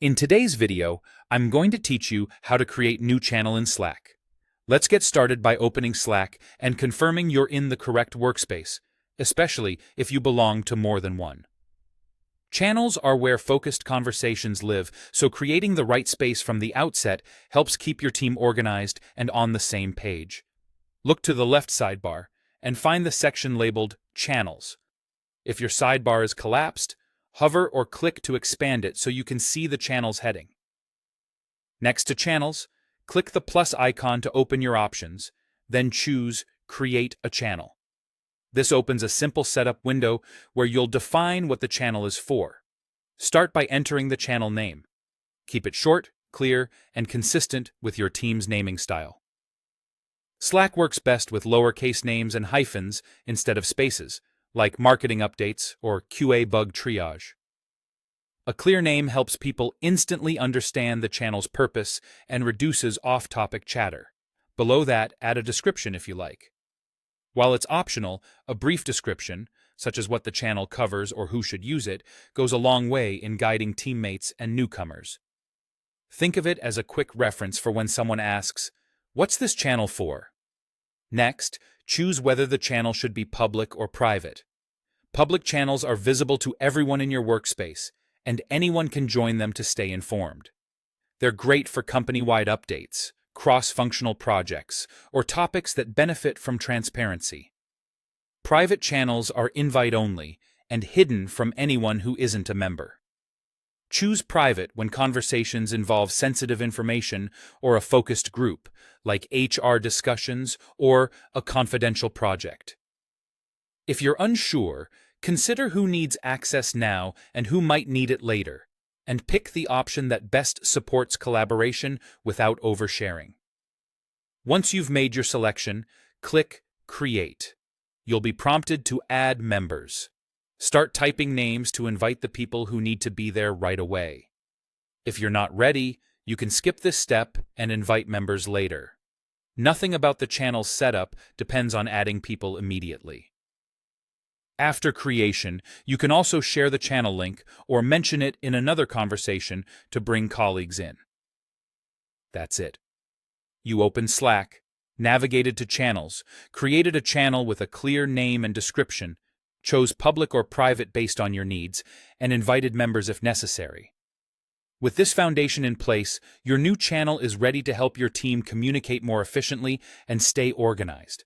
In today's video, I'm going to teach you how to create new channel in Slack. Let's get started by opening Slack and confirming you're in the correct workspace, especially if you belong to more than one. Channels are where focused conversations live, so creating the right space from the outset helps keep your team organized and on the same page. Look to the left sidebar and find the section labeled Channels. If your sidebar is collapsed, hover or click to expand it so you can see the channel's heading. Next to Channels, click the plus icon to open your options, then choose Create a Channel. This opens a simple setup window where you'll define what the channel is for. Start by entering the channel name. Keep it short, clear, and consistent with your team's naming style. Slack works best with lowercase names and hyphens instead of spaces, like marketing updates or QA bug triage. A clear name helps people instantly understand the channel's purpose and reduces off-topic chatter. Below that, add a description if you like. While it's optional, a brief description, such as what the channel covers or who should use it, goes a long way in guiding teammates and newcomers. Think of it as a quick reference for when someone asks, "What's this channel for?" Next, choose whether the channel should be public or private. Public channels are visible to everyone in your workspace, and anyone can join them to stay informed. They're great for company-wide updates, cross-functional projects, or topics that benefit from transparency. Private channels are invite-only and hidden from anyone who isn't a member. Choose private when conversations involve sensitive information or a focused group, like HR discussions or a confidential project. If you're unsure, consider who needs access now and who might need it later, and pick the option that best supports collaboration without oversharing. Once you've made your selection, click Create. You'll be prompted to add members. Start typing names to invite the people who need to be there right away. If you're not ready, you can skip this step and invite members later. Nothing about the channel's setup depends on adding people immediately. After creation, you can also share the channel link or mention it in another conversation to bring colleagues in. That's it. You opened Slack, navigated to Channels, created a channel with a clear name and description, chose public or private based on your needs, and invited members if necessary. With this foundation in place, your new channel is ready to help your team communicate more efficiently and stay organized.